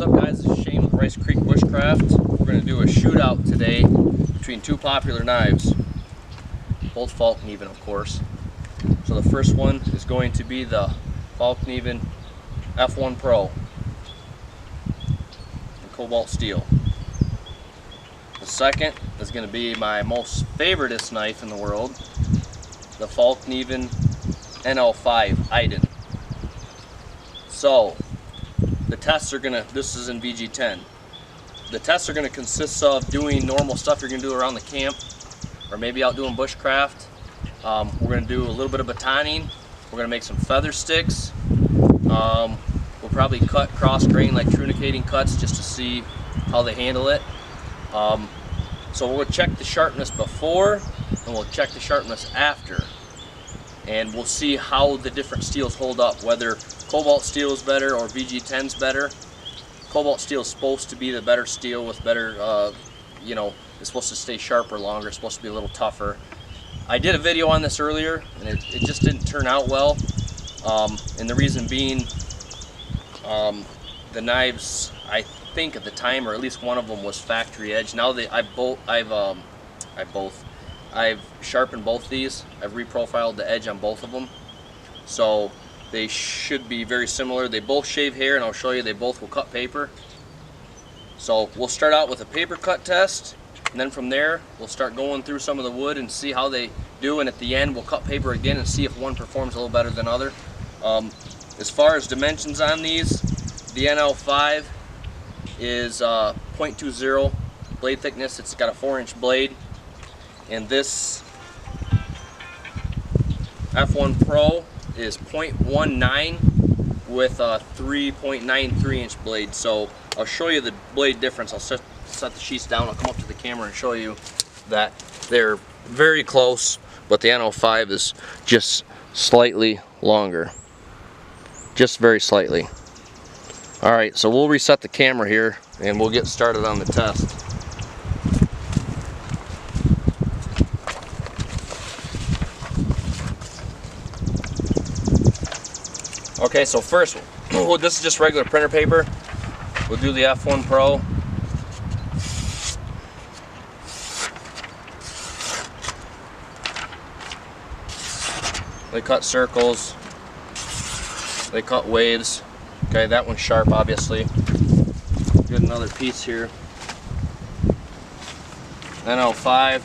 up, guys? This is Shane with Rice Creek Bushcraft. We're going to do a shootout today between two popular knives, both FAllkniven, of course. So the first one is going to be the FAllkniven F1 Pro in cobalt steel. The second is going to be my most favoriteest knife in the world, the FAllkniven nl5 Iden. So the tests are gonna, this is in VG10. The tests are gonna consist of doing normal stuff you're gonna do around the camp, or maybe out doing bushcraft. We're gonna do a little bit of batoning. We're gonna make some feather sticks. We'll probably cut cross grain, like trunicating cuts, just to see how they handle it. So we'll check the sharpness before, and we'll check the sharpness after. And we'll see how the different steels hold up, whether cobalt steel is better or VG10 is better. Cobalt steel is supposed to be the better steel with better, you know, it's supposed to stay sharper longer, it's supposed to be a little tougher. I did a video on this earlier, and it just didn't turn out well. And the reason being, the knives, I think at the time, or at least one of them, was factory edge. Now I've sharpened both these. I've reprofiled the edge on both of them, so they should be very similar. They both shave hair, and I'll show you they both will cut paper. So we'll start out with a paper cut test, and then from there we'll start going through some of the wood and see how they do, and at the end we'll cut paper again and see if one performs a little better than other. As far as dimensions on these, the nl5 is 0.20 blade thickness. It's got a 4-inch blade. And this F1 Pro is 0.19 with a 3.93 inch blade. So I'll show you the blade difference. I'll set the sheets down. I'll come up to the camera and show you that they're very close, but the nl5 is just slightly longer. Just very slightly. Alright, so we'll reset the camera here and we'll get started on the test. Okay, so first, this is just regular printer paper. We'll do the F1 Pro. They cut circles, they cut waves. Okay, that one's sharp, obviously. Get another piece here. nl5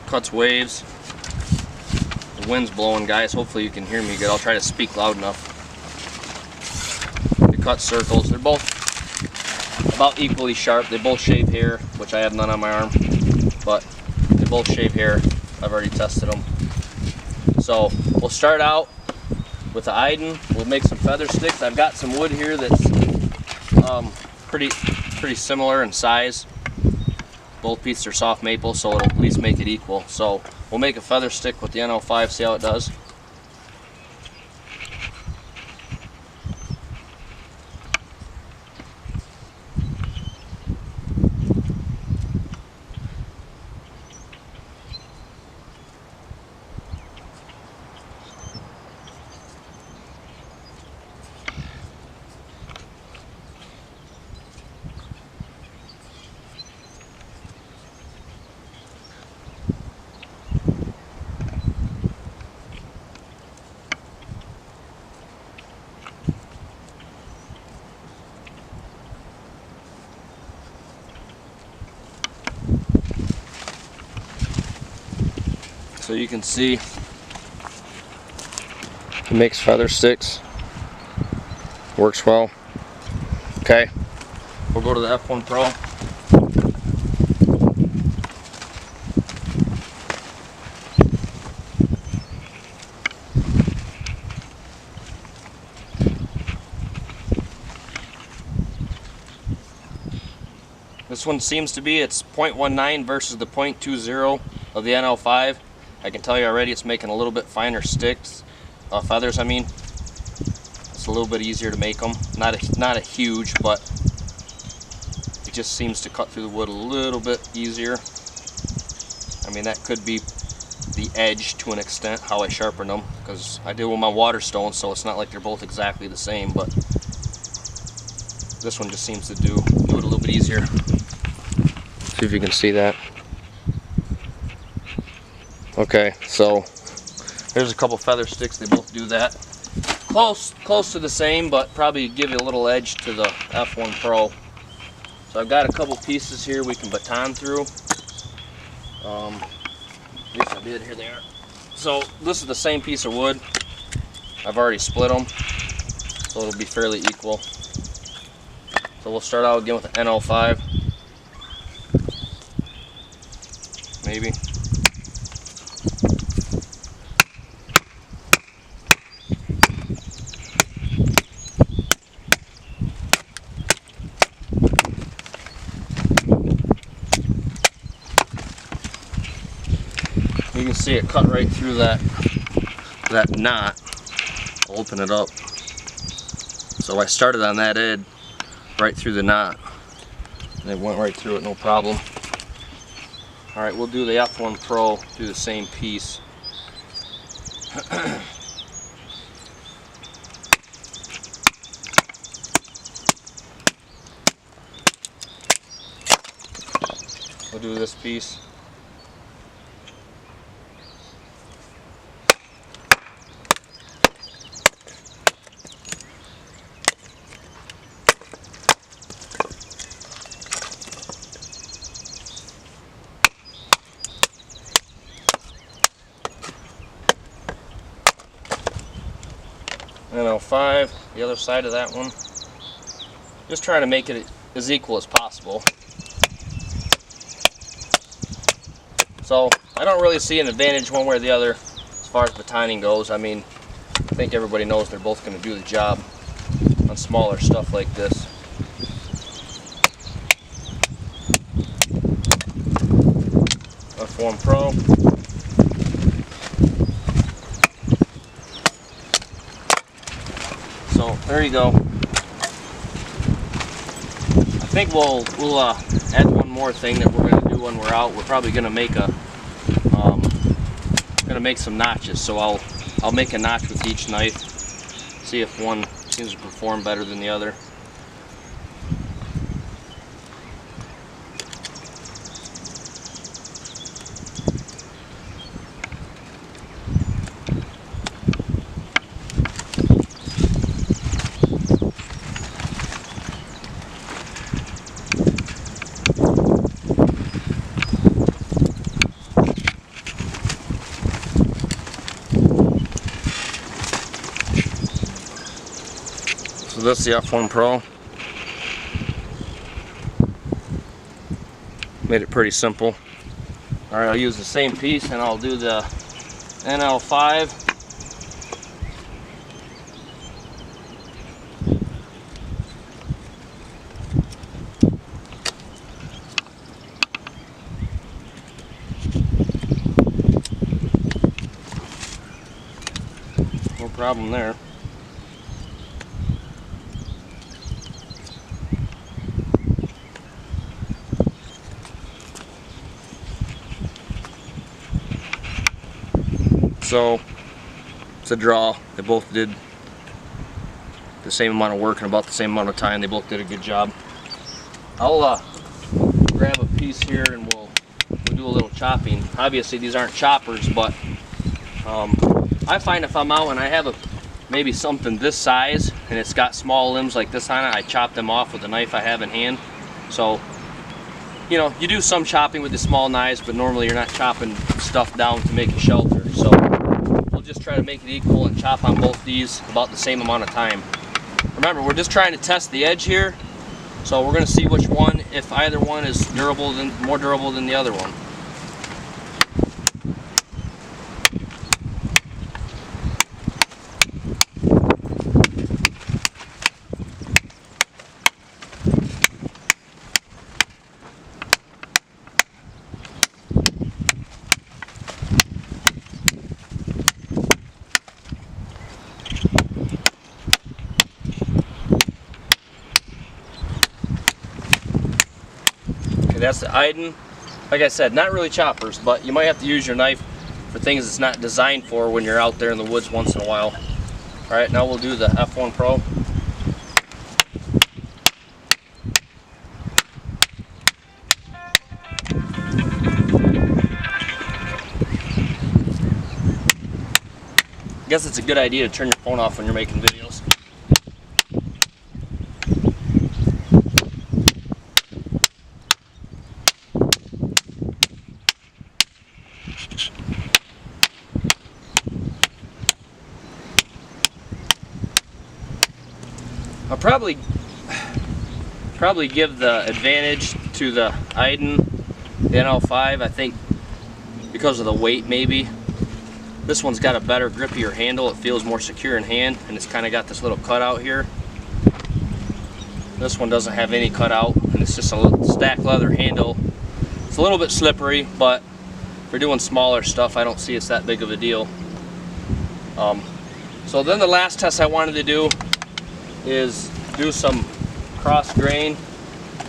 cuts waves. The wind's blowing, guys. Hopefully you can hear me good. I'll try to speak loud enough. They cut circles. They're both about equally sharp. They both shave hair, which I have none on my arm, but they both shave hair. I've already tested them. So we'll start out with the Iden. We'll make some feather sticks. I've got some wood here that's pretty similar in size. Both pieces are soft maple, so it'll at least make it equal. So we'll make a feather stick with the nl5, see how it does. So you can see it makes feather sticks, works well. Okay, we'll go to the F1 Pro. This one seems to be, it's 0.19 versus the 0.20 of the nl5. I can tell you already it's making a little bit finer sticks, feathers I mean. It's a little bit easier to make them. Not a huge, but it just seems to cut through the wood a little bit easier. I mean, that could be the edge to an extent, how I sharpen them, because I do with my water stones, so it's not like they're both exactly the same, but this one just seems to do it a little bit easier. See if you can see that. Okay, so there's a couple feather sticks, they both do that. Close to the same, but probably give you a little edge to the F1 Pro. So I've got a couple pieces here we can baton through. At least I did, here they are. So this is the same piece of wood. I've already split them, so it'll be fairly equal. So we'll start out again with the nl5. Maybe. You can see it cut right through that knot. I'll open it up. So I started on that edge right through the knot, and it went right through it, no problem. Alright, we'll do the F1 Pro, do the same piece. We'll do this piece. nl5, the other side of that one. Just trying to make it as equal as possible. So I don't really see an advantage one way or the other as far as batoning goes. I mean, I think everybody knows they're both going to do the job on smaller stuff like this. F1 Pro. So there you go. I think we'll add one more thing that we're going to do when we're out. We're probably going to make some notches. So I'll make a notch with each knife. See if one seems to perform better than the other. So that's the F1 Pro. Made it pretty simple. Alright, I'll use the same piece and I'll do the nl5. No problem there. So it's a draw. They both did the same amount of work in about the same amount of time. They both did a good job. I'll grab a piece here and we'll do a little chopping. Obviously these aren't choppers, but I find if I'm out and I have maybe something this size and it's got small limbs like this on it, I chop them off with the knife I have in hand. So, you know, you do some chopping with the small knives, but normally you're not chopping stuff down to make a shelter. So we'll just try to make it equal and chop on both these about the same amount of time. Remember, we're just trying to test the edge here, so we're going to see which one, if either one is more durable than the other one. That's the Iden. Like I said, not really choppers, but you might have to use your knife for things it's not designed for when you're out there in the woods once in a while. Alright, now we'll do the F1 Pro. I guess it's a good idea to turn your phone off when you're making videos. I'll probably give the advantage to the Iden, the nl5, I think because of the weight maybe. This one's got a better grippier handle, it feels more secure in hand, and it's kind of got this little cutout here. This one doesn't have any cutout, and it's just a little stacked leather handle. It's a little bit slippery, but for doing smaller stuff I don't see it's that big of a deal. So then the last test I wanted to do is do some cross grain.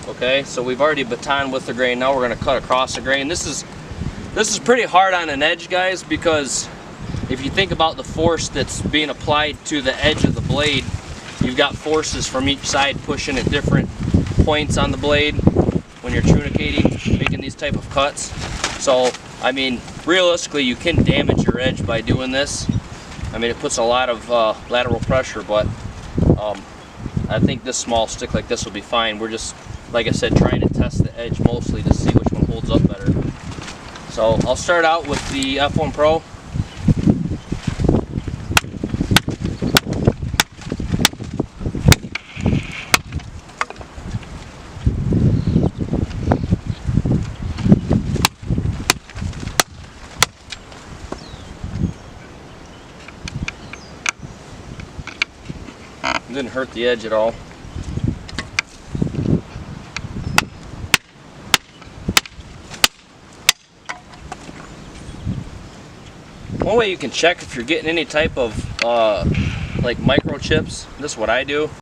Okay, so we've already batoned with the grain, now we're going to cut across the grain. This is pretty hard on an edge, guys, because if you think about the force that's being applied to the edge of the blade, you've got forces from each side pushing at different points on the blade when you're trunicating, making these type of cuts. So, I mean, realistically, you can damage your edge by doing this. I mean, it puts a lot of lateral pressure, but I think this small stick like this will be fine. We're just, like I said, trying to test the edge mostly to see which one holds up better. So I'll start out with the F1 Pro. Didn't hurt the edge at all. One way you can check if you're getting any type of like microchips, this is what I do.